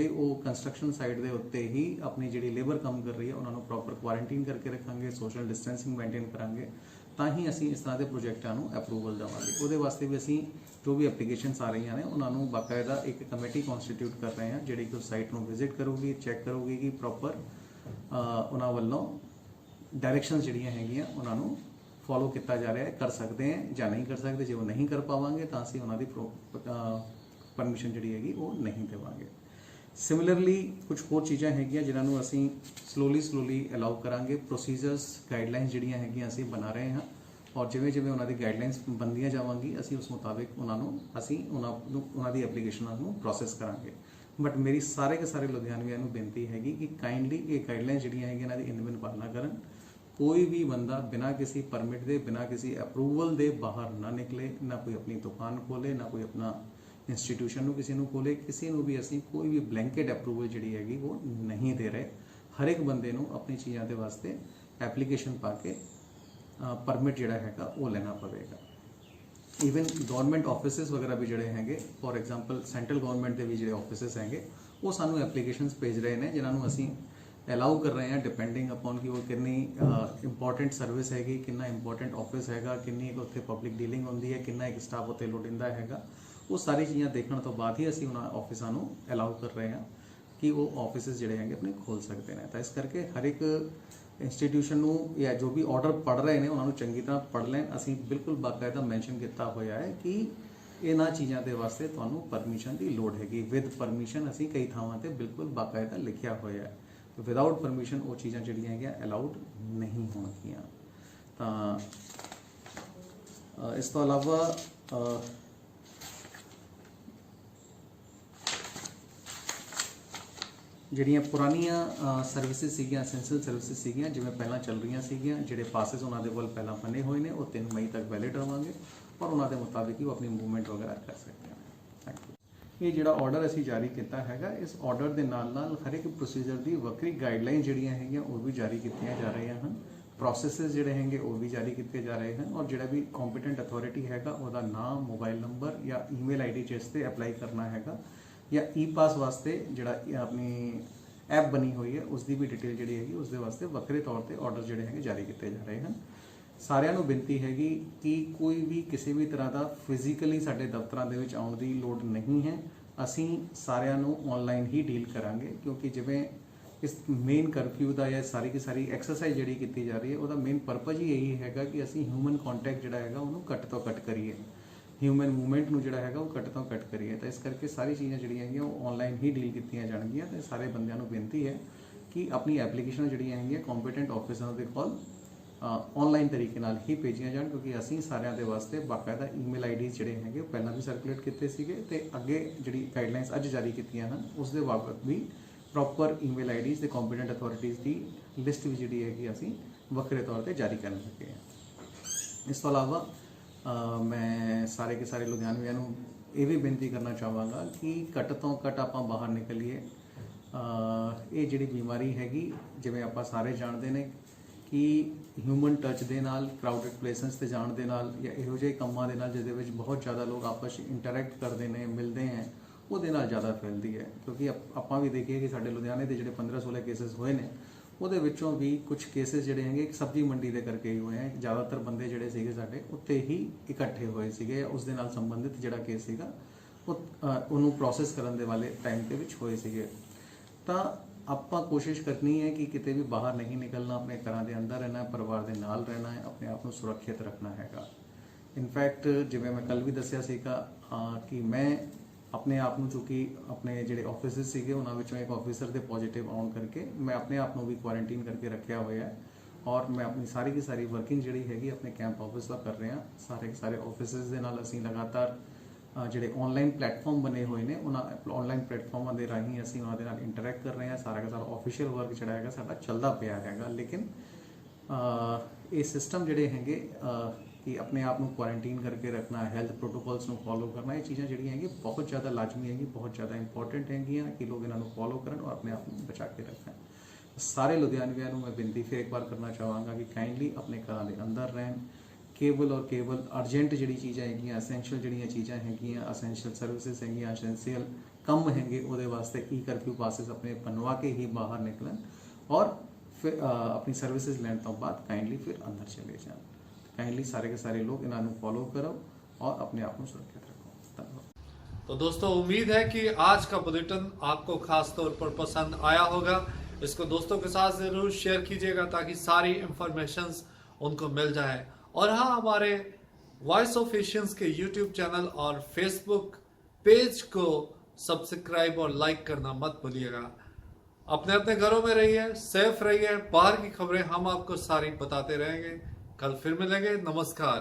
ਉਹ ਕੰਸਟਰਕਸ਼ਨ ਸਾਈਟ ਦੇ ਉੱਤੇ ਹੀ ਆਪਣੀ ਜਿਹੜੀ ਲੇਬਰ ਕੰਮ ਕਰ ਰਹੀ ਹੈ ਉਹਨਾਂ ਨੂੰ ਪ੍ਰੋਪਰ ਕੁਆਰੰਟਾਈਨ ਕਰਕੇ ਰੱਖਾਂਗੇ, ਸੋਸ਼ਲ ਡਿਸਟੈਂਸਿੰਗ ਮੇਨਟੇਨ ਕਰਾਂਗੇ, ਤਾਂ ਹੀ ਅਸੀਂ ਇਸ ਤਰ੍ਹਾਂ ਦੇ ਪ੍ਰੋਜੈਕਟਾਂ ਨੂੰ ਅਪਰੂਵਲ ਦੇਵਾਂਗੇ। ਉਹਦੇ ਵਾਸਤੇ ਵੀ ਅਸੀਂ ਜੋ ਵੀ ਐਪਲੀਕੇਸ਼ਨਸ ਆ ਰਹੀਆਂ ਨੇ ਉਹਨਾਂ ਨੂੰ ਬਾਕਾਇਦਾ ਇੱਕ ਕਮੇਟੀ ਕਨਸਟੀਟਿਊਟ ਕਰ ਰਹੇ ਹਾਂ ਜਿਹੜੀ ਕਿ ਸਾਈਟ ਨੂੰ ਵਿਜ਼ਿਟ ਕਰੂਗੀ, ਚੈੱਕ ਕਰੂਗੀ ਕਿ ਪ੍ਰੋਪਰ ਉਹਨਾਂ ਵੱਲੋਂ ਡਾਇਰੈਕਸ਼ਨਸ ਜਿਹੜੀਆਂ ਹੈਗੀਆਂ ਉਹਨਾਂ ਨੂੰ ਫੋਲੋ ਕੀਤਾ ਜਾ ਰਿਹਾ ਹੈ, ਕਰ ਸਕਦੇ ਹੈ ਜਾਂ ਨਹੀਂ ਕਰ ਸਕਦੇ। ਜੇ ਉਹ ਨਹੀਂ ਕਰ ਪਾਵਾਂਗੇ ਤਾਂ ਅਸੀਂ ਉਹਨਾਂ ਦੀ ਪਰਮਿਸ਼ਨ ਜਿਹੜੀ ਹੈਗੀ ਉਹ ਨਹੀਂ ਦੇਵਾਂਗੇ। ਸਿਮਿਲਰਲੀ ਕੁਝ ਹੋਰ ਚੀਜ਼ਾਂ ਹੈਗੀਆਂ ਜਿਨ੍ਹਾਂ ਨੂੰ ਅਸੀਂ ਸਲੋਲੀ ਅਲਾਉ ਕਰਾਂਗੇ। ਪ੍ਰੋਸੀਜਰਸ, ਗਾਈਡਲਾਈਨਸ ਜਿਹੜੀਆਂ ਹੈਗੀਆਂ ਅਸੀਂ ਬਣਾ ਰਹੇ ਹਾਂ ਔਰ ਜਿਵੇਂ ਉਹਨਾਂ ਦੀ ਗਾਈਡਲਾਈਨਸ ਬਣਦੀਆਂ ਜਾਵਾਂਗੀ ਅਸੀਂ ਉਸ ਮੁਤਾਬਿਕ ਉਹਨਾਂ ਦੀ ਐਪਲੀਕੇਸ਼ਨਾਂ ਨੂੰ ਪ੍ਰੋਸੈਸ ਕਰਾਂਗੇ। ਬਟ ਮੇਰੀ ਸਾਰੇ ਲੁਧਿਆਣਵੀਆਂ ਨੂੰ ਬੇਨਤੀ ਹੈਗੀ ਕਿ ਕਾਈਂਡਲੀ ਇਹ ਗਾਈਡਲਾਈਨਸ ਜਿਹੜੀਆਂ ਹੈਗੀਆਂ ਇਹਨਾਂ ਦੀ ਇਨ-ਬਿਨ ਪਾਲਣਾ ਕਰਨ। ਕੋਈ ਵੀ ਬੰਦਾ ਬਿਨਾਂ ਕਿਸੇ ਪਰਮਿਟ ਦੇ, ਬਿਨਾਂ ਕਿਸੇ ਅਪਰੂਵਲ ਦੇ ਬਾਹਰ ਨਾ ਨਿਕਲੇ, ਨਾ ਕੋਈ ਆਪਣੀ ਦੁਕਾਨ ਖੋਲੇ, ਨਾ ਕੋਈ ਆਪਣਾ ਇੰਸਟੀਟਿਊਸ਼ਨ ਨੂੰ ਕਿਸੇ ਨੂੰ ਖੋਲੇ। ਕਿਸੇ ਨੂੰ ਵੀ ਅਸੀਂ ਕੋਈ ਵੀ ਬਲੈਂਕੇਟ ਅਪਰੂਵਲ ਜਿਹੜੀ ਹੈਗੀ ਉਹ ਨਹੀਂ ਦੇ ਰਹੇ। ਹਰ ਇੱਕ ਬੰਦੇ ਨੂੰ ਆਪਣੀ ਚੀਜ਼ਾਂ ਦੇ ਵਾਸਤੇ ਐਪਲੀਕੇਸ਼ਨ ਪਾ ਕੇ ਪਰਮਿਟ ਜਿਹੜਾ ਹੈਗਾ ਉਹ ਲੈਣਾ ਪਵੇਗਾ। ਈਵਨ ਗਵਰਨਮੈਂਟ ਆਫਿਸਿਸ ਵਗੈਰਾ ਵੀ ਜਿਹੜੇ ਹੈਗੇ, ਫੋਰ ਐਗਜ਼ਾਮਪਲ ਸੈਂਟਰਲ ਗਵਰਨਮੈਂਟ ਦੇ ਵੀ ਜਿਹੜੇ ਆਫਿਸਿਸ ਹੈਗੇ ਉਹ ਸਾਨੂੰ ਐਪਲੀਕੇਸ਼ਨਸ ਭੇਜ ਰਹੇ ਨੇ ਜਿਨ੍ਹਾਂ ਨੂੰ ਅਸੀਂ ਅਲਾਉ ਕਰ ਰਹੇ ਹਾਂ ਡਿਪੈਂਡਿੰਗ ਅਪੋਨ ਕਿ ਉਹ ਕਿੰਨੀ ਇੰਪੋਰਟੈਂਟ ਸਰਵਿਸ ਹੈਗੀ, ਕਿੰਨਾ ਇੰਪੋਰਟੈਂਟ ਆਫਿਸ ਹੈਗਾ, ਕਿੰਨੀ ਉੱਥੇ ਪਬਲਿਕ ਡੀਲਿੰਗ ਹੁੰਦੀ ਹੈ, ਕਿੰਨਾ ਇੱਕ ਸਟਾਫ ਉੱਥੇ ਲੋੜੀਂਦਾ ਹੈਗਾ। ਉਹ ਸਾਰੀ ਚੀਜ਼ਾਂ ਦੇਖਣ ਤੋਂ ਬਾਅਦ ਹੀ ਅਸੀਂ ਉਹਨਾਂ ਆਫਿਸਾਂ ਨੂੰ ਅਲਾਉ ਕਰ ਰਹੇ ਹਾਂ ਕਿ ਉਹ ਆਫਿਸਿਸ ਜਿਹੜੇ ਹੈਗੇ ਆਪਣੇ ਖੋਲ੍ਹ ਸਕਦੇ ਨੇ। ਤਾਂ ਇਸ ਕਰਕੇ ਹਰ ਇੱਕ ਇੰਸਟੀਟਿਊਸ਼ਨ ਨੂੰ ਜਾਂ ਜੋ ਵੀ ਆਰਡਰ ਪੜ੍ਹ ਰਹੇ ਨੇ ਉਹਨਾਂ ਨੂੰ ਚੰਗੀ ਤਰ੍ਹਾਂ ਪੜ੍ਹ ਲੈਣ। ਅਸੀਂ ਬਿਲਕੁਲ ਬਾਕਾਇਦਾ ਮੈਂਸ਼ਨ ਕੀਤਾ ਹੋਇਆ ਹੈ ਕਿ ਇਹਨਾਂ ਚੀਜ਼ਾਂ ਦੇ ਵਾਸਤੇ ਤੁਹਾਨੂੰ ਪਰਮਿਸ਼ਨ ਦੀ ਲੋੜ ਹੈਗੀ। ਵਿਦ ਪਰਮਿਸ਼ਨ ਅਸੀਂ ਕਈ ਥਾਵਾਂ ਤੇ ਬਿਲਕੁਲ ਬਾਕਾਇਦਾ ਲਿਖਿਆ ਹੋਇਆ ਹੈ। ਵਿਦਆਊਟ ਪਰਮਿਸ਼ਨ ਉਹ ਚੀਜ਼ਾਂ ਜਿਹੜੀਆਂ ਹੈਗੀਆਂ ਅਲਾਉਡ ਨਹੀਂ ਹੋਣਗੀਆਂ। ਤਾਂ ਇਸ ਤੋਂ ਇਲਾਵਾ ਜਿਹੜੀਆਂ ਪੁਰਾਣੀਆਂ ਸਰਵਿਸਿਜ਼ ਸੀਗੀਆਂ, ਐਸੈਂਸ਼ੀਅਲ ਸਰਵਿਸਿਜ਼ ਸੀਗੀਆਂ, ਜਿਵੇਂ ਪਹਿਲਾਂ ਚੱਲ ਰਹੀਆਂ ਸੀਗੀਆਂ, ਜਿਹੜੇ ਪਾਸਿਸ ਉਹਨਾਂ ਦੇ ਕੋਲ ਪਹਿਲਾਂ ਬਣੇ ਹੋਏ ਨੇ, ਉਹ 3 ਮਈ ਤੱਕ ਵੈਲਿਡ ਰਵਾਂਗੇ ਔਰ ਉਹਨਾਂ ਦੇ ਮੁਤਾਬਿਕ ਹੀ ਉਹ ਆਪਣੀ ਮੂਵਮੈਂਟ ਵਗੈਰਾ ਕਰ ਸਕਦੇ ਹਨ। Thank you. ਇਹ ਜਿਹੜਾ ਆਰਡਰ ਅਸੀਂ ਜਾਰੀ ਕੀਤਾ ਹੈਗਾ, ਇਸ ਆਰਡਰ ਦੇ ਨਾਲ ਨਾਲ ਹਰ ਇੱਕ ਪ੍ਰੋਸੀਜਰ ਦੀ ਵੱਖਰੀ ਗਾਈਡਲਾਈਨ ਜਿਹੜੀਆਂ ਹੈਗੀਆਂ ਉਹ ਵੀ ਜਾਰੀ ਕੀਤੀਆਂ ਜਾ ਰਹੀਆਂ ਹਨ। ਪ੍ਰੋਸੈਸਸ ਜਿਹੜੇ ਹੈਗੇ ਉਹ ਵੀ ਜਾਰੀ ਕੀਤੇ ਜਾ ਰਹੇ ਹਨ ਔਰ ਜਿਹੜਾ ਵੀ ਕੰਪੀਟੈਂਟ ਅਥਾਰਟੀ ਹੈਗਾ ਉਹਦਾ ਨਾਮ, ਮੋਬਾਈਲ ਨੰਬਰ ਜਾਂ ਈਮੇਲ ਆਈਡੀ ਜਿਸ ਤੇ ਅਪਲਾਈ ਕਰਨਾ ਹੈਗਾ ਜਾਂ ਈ-ਪਾਸ ਵਾਸਤੇ ਜਿਹੜਾ ਆਪਣੀ ਐਪ ਬਣੀ ਹੋਈ ਹੈ ਉਸ ਦੀ ਵੀ ਡਿਟੇਲ ਜਿਹੜੀ ਹੈਗੀ ਉਸ ਦੇ ਵਾਸਤੇ ਵੱਖਰੇ ਤੌਰ ਤੇ ਆਰਡਰ ਜਿਹੜੇ ਹੈਗੇ ਜਾਰੀ ਕੀਤੇ ਜਾ ਰਹੇ ਹਨ। ਸਾਰਿਆਂ ਨੂੰ ਬੇਨਤੀ ਹੈਗੀ ਕਿ ਕੋਈ ਵੀ ਕਿਸੇ ਵੀ ਤਰ੍ਹਾਂ ਦਾ ਫਿਜ਼ੀਕਲੀ ਸਾਡੇ ਦਫ਼ਤਰਾਂ ਦੇ ਵਿੱਚ ਆਉਣ ਦੀ ਲੋੜ ਨਹੀਂ ਹੈ। ਅਸੀਂ ਸਾਰਿਆਂ ਨੂੰ ਆਨਲਾਈਨ ਹੀ ਡੀਲ ਕਰਾਂਗੇ, ਕਿਉਂਕਿ ਜਿਵੇਂ ਇਸ ਮੇਨ ਕਰਫਿਊ ਦਾ ਜਾਂ ਸਾਰੀ ਕੀ ਸਾਰੀ ਐਕਸਰਸਾਈਜ਼ ਜਿਹੜੀ ਕੀਤੀ ਜਾ ਰਹੀ ਹੈ ਉਹਦਾ ਮੇਨ ਪਰਪਸ ਹੀ ਇਹੀ ਹੈਗਾ ਕਿ ਅਸੀਂ ਹਿਊਮਨ ਕੰਟੈਕਟ ਜਿਹੜਾ ਹੈਗਾ ਉਹਨੂੰ ਘੱਟ ਤੋਂ ਘੱਟ ਕਰੀਏ, ਹਿਊਮਨ ਮੂਵਮੈਂਟ ਨੂੰ ਜਿਹੜਾ ਹੈਗਾ ਉਹ ਘੱਟ ਤੋਂ ਘੱਟ ਕਰੀਏ। ਤਾਂ ਇਸ ਕਰਕੇ ਸਾਰੀ ਚੀਜ਼ਾਂ ਜਿਹੜੀਆਂ ਹੈਗੀਆਂ ਉਹ ਆਨਲਾਈਨ ਹੀ ਡੀਲ ਕੀਤੀਆਂ ਜਾਣਗੀਆਂ ਤੇ ਸਾਰੇ ਬੰਦਿਆਂ ਨੂੰ ਬੇਨਤੀ ਹੈ ਕਿ ਆਪਣੀ ਐਪਲੀਕੇਸ਼ਨਾਂ ਜਿਹੜੀਆਂ ਹੈਗੀਆਂ ਕੰਪੀਟੈਂਟ ਆਫਿਸਰਾਂ ਦੇ ਕੋਲ ਆਨਲਾਈਨ ਤਰੀਕੇ ਨਾਲ ਹੀ ਭੇਜੀਆਂ ਜਾਣ, ਕਿਉਂਕਿ ਅਸੀਂ ਸਾਰਿਆਂ ਦੇ ਵਾਸਤੇ ਬਾਕਾਇਦਾ ਈਮੇਲ ਆਈਡੀ ਜਿਹੜੇ ਹੈਗੇ ਉਹ ਪਹਿਲਾਂ ਵੀ ਸਰਕੂਲੇਟ ਕੀਤੇ ਸੀਗੇ ਤੇ ਅੱਗੇ ਜਿਹੜੀ ਗਾਈਡਲਾਈਨਸ ਅੱਜ ਜਾਰੀ ਕੀਤੀਆਂ ਹਨ ਉਸ ਦੇ ਬਾਬਤ ਵੀ ਪ੍ਰੋਪਰ ਈਮੇਲ ਆਈਡੀਜ਼ ਤੇ ਕੰਪੀਟੈਂਟ ਅਥਾਰਟੀਜ਼ ਦੀ ਲਿਸਟ ਵੀ ਜਿਹੜੀ ਹੈਗੀ ਅਸੀਂ ਵੱਖਰੇ ਤੌਰ ਤੇ ਜਾਰੀ ਕਰਨ ਲੱਗੇ ਹਾਂ। ਇਸ ਤੋਂ ਇਲਾਵਾ ਮੈਂ ਸਾਰੇ ਕੇ ਸਾਰੇ ਲੁਧਿਆਣਵੀਆਂ ਨੂੰ ਇਹ ਵੀ ਬੇਨਤੀ ਕਰਨਾ ਚਾਹਾਂਗਾ ਕਿ ਘੱਟ ਤੋਂ ਘੱਟ ਆਪਾਂ ਬਾਹਰ ਨਿਕਲੀਏ। ਇਹ ਜਿਹੜੀ ਬਿਮਾਰੀ ਹੈਗੀ, ਜਿਵੇਂ ਆਪਾਂ ਸਾਰੇ ਜਾਣਦੇ ਨੇ ਕਿ ਹਿਊਮਨ ਟੱਚ ਦੇ ਨਾਲ, ਕਰਾਊਡਡ ਪਲੇਸਿਸ ਤੇ ਜਾਣ ਦੇ ਨਾਲ ਜਾਂ ਇਹੋ ਜਿਹੇ ਕੰਮਾਂ ਦੇ ਨਾਲ ਜਿਹਦੇ ਵਿੱਚ ਬਹੁਤ ਜ਼ਿਆਦਾ ਲੋਕ ਆਪਸ ਵਿੱਚ ਇੰਟਰੈਕਟ ਕਰਦੇ ਨੇ, ਮਿਲਦੇ ਹੈ, ਉਹਦੇ ਨਾਲ ਜ਼ਿਆਦਾ ਫੈਲਦੀ ਹੈ। ਕਿਉਂਕਿ ਆਪਾਂ ਵੀ ਦੇਖੀਏ ਕਿ ਸਾਡੇ ਲੁਧਿਆਣੇ ਦੇ ਜਿਹੜੇ 15-16 ਕੇਸਿਸ ਹੋਏ ਨੇ ਉਹਦੇ ਵਿੱਚੋਂ ਵੀ ਕੁਝ ਕੇਸਿਸ ਜਿਹੜੇ ਹੈਗੇ ਇੱਕ ਸਬਜ਼ੀ ਮੰਡੀ ਦੇ ਕਰਕੇ ਹੀ ਹੋਏ ਹੈ। ਜ਼ਿਆਦਾਤਰ ਬੰਦੇ ਜਿਹੜੇ ਸੀਗੇ ਸਾਡੇ ਉੱਤੇ ਹੀ ਇਕੱਠੇ ਹੋਏ ਸੀਗੇ, ਉਸ ਦੇ ਨਾਲ ਸੰਬੰਧਿਤ ਜਿਹੜਾ ਕੇਸ ਸੀਗਾ ਉਹਨੂੰ ਪ੍ਰੋਸੈਸ ਕਰਨ ਦੇ ਵਾਲੇ ਟਾਈਮ ਦੇ ਵਿੱਚ ਹੋਏ ਸੀਗੇ। ਤਾਂ ਆਪਾਂ ਕੋਸ਼ਿਸ਼ ਕਰਨੀ ਹੈ ਕਿ ਕਿਤੇ ਵੀ ਬਾਹਰ ਨਹੀਂ ਨਿਕਲਣਾ, ਆਪਣੇ ਘਰਾਂ ਦੇ ਅੰਦਰ ਰਹਿਣਾ, ਪਰਿਵਾਰ ਦੇ ਨਾਲ ਰਹਿਣਾ ਹੈ, ਆਪਣੇ ਆਪ ਨੂੰ ਸੁਰੱਖਿਅਤ ਰੱਖਣਾ ਹੈਗਾ। ਇਨਫੈਕਟ ਜਿਵੇਂ ਮੈਂ ਕੱਲ ਵੀ ਦੱਸਿਆ ਸੀਗਾ ਕਿ ਮੈਂ ਆਪਣੇ ਆਪ ਨੂੰ, ਚੂँकि ਆਪਣੇ ਜਿਹੜੇ ਆਫਿਸਿਸ ਸੀਗੇ ਉਹਨਾਂ ਵਿੱਚੋਂ ਇੱਕ ਆਫਿਸਰ ਦੇ ਪੋਜ਼ਿਟਿਵ ਆਉਣ ਕਰਕੇ ਮੈਂ ਆਪਣੇ ਆਪ ਨੂੰ ਵੀ ਕੁਆਰੰਟਾਈਨ ਕਰਕੇ ਰੱਖਿਆ ਹੋਇਆ ਹੈ ਔਰ ਮੈਂ ਆਪਣੀ ਸਾਰੀ ਦੀ ਸਾਰੀ ਵਰਕਿੰਗ ਜਿਹੜੀ ਹੈਗੀ ਆਪਣੇ ਕੈਂਪ ਆਫਿਸ ਦਾ ਕਰ ਰਿਹਾ। ਸਾਰੇ ਆਫਿਸਿਸ ਦੇ ਨਾਲ ਅਸੀਂ ਲਗਾਤਾਰ ਜਿਹੜੇ ਆਨਲਾਈਨ ਪਲੇਟਫਾਰਮ ਬਣੇ ਹੋਏ ਨੇ ਉਹਨਾਂ ਆਨਲਾਈਨ ਪਲੇਟਫਾਰਮਾਂ ਦੇ ਰਾਹੀਂ ਅਸੀਂ ਉਹਨਾਂ ਦੇ ਨਾਲ ਇੰਟਰੈਕਟ ਕਰ ਰਹੇ ਹਾਂ। ਸਾਰਾ ਦਾ ਸਾਰਾ ਆਫੀਸ਼ੀਅਲ ਵਰਕ ਜਿਹੜਾ ਹੈਗਾ ਸਾਡਾ ਚੱਲਦਾ ਪਿਆ ਹੈਗਾ, ਲੇਕਿਨ ਇਹ ਸਿਸਟਮ ਜਿਹੜੇ ਹੈਗੇ ਕਿ ਆਪਣੇ ਆਪ ਨੂੰ ਕੁਆਰੰਟਾਈਨ ਕਰਕੇ ਰੱਖਣਾ, ਹੈਲਥ ਪ੍ਰੋਟੋਕੋਲਸ ਨੂੰ ਫੋਲੋ ਕਰਨਾ, ਇਹ ਚੀਜ਼ਾਂ ਜਿਹੜੀਆਂ ਹੈਗੀਆਂ ਬਹੁਤ ਜ਼ਿਆਦਾ ਲਾਜ਼ਮੀ ਹੈਗੀ, ਬਹੁਤ ਜ਼ਿਆਦਾ ਇੰਪੋਰਟੈਂਟ ਹੈਗੀਆਂ ਕਿ ਲੋਕ ਇਹਨਾਂ ਨੂੰ ਫੋਲੋ ਕਰਨ ਔਰ ਆਪਣੇ ਆਪ ਨੂੰ ਬਚਾ ਕੇ ਰੱਖਣ। ਸਾਰੇ ਲੁਧਿਆਣਵੀਆਂ ਨੂੰ ਮੈਂ ਬੇਨਤੀ ਫਿਰ ਇੱਕ ਵਾਰ ਕਰਨਾ ਚਾਹਾਂਗਾ ਕਿ ਕਾਈਂਡਲੀ ਆਪਣੇ ਘਰਾਂ ਦੇ ਅੰਦਰ ਰਹਿਣ। ਕੇਵਲ ਔਰ ਕੇਵਲ ਅਰਜੈਂਟ ਜਿਹੜੀ ਚੀਜ਼ਾਂ ਹੈਗੀਆਂ, ਅਸੈਂਸ਼ੀਅਲ ਜਿਹੜੀਆਂ ਚੀਜ਼ਾਂ ਹੈਗੀਆਂ, ਅਸੈਂਸ਼ੀਅਲ ਸਰਵਿਸਿਜ਼ ਹੈਗੀਆਂ, ਅਸੈਂਸ਼ੀਅਲ ਕੰਮ ਹੈਗੇ ਉਹਦੇ ਵਾਸਤੇ ਈ ਕਰਫਿਊ ਪਾਸਿਸ ਆਪਣੇ ਬਣਵਾ ਕੇ ਹੀ ਬਾਹਰ ਨਿਕਲਣ ਔਰ ਫਿਰ ਆਪਣੀ ਸਰਵਿਸਿਜ਼ ਲੈਣ ਤੋਂ ਬਾਅਦ ਕਾइंडली फिर अंदर चले जाएं। काइंडली सारे के सारे लोग इन्हों फॉलो करो और अपने आप को सुरक्षित रखो। धन्यवाद। तो दोस्तों उम्मीद है कि आज का बुलेटिन आपको खास तौर पर पसंद आया होगा। इसको दोस्तों के साथ जरूर शेयर कीजिएगा ताकि सारी इंफॉर्मेशंस उनको मिल जाए। और हाँ, हमारे वॉइस ऑफ एशियंस के यूट्यूब चैनल और फेसबुक पेज को सब्सक्राइब और लाइक करना मत भूलिएगा। अपने अपने घरों में रहिए, सेफ रहिए। बाहर की खबरें हम आपको सारी बताते रहेंगे। कल फिर मिलेंगे। नमस्कार।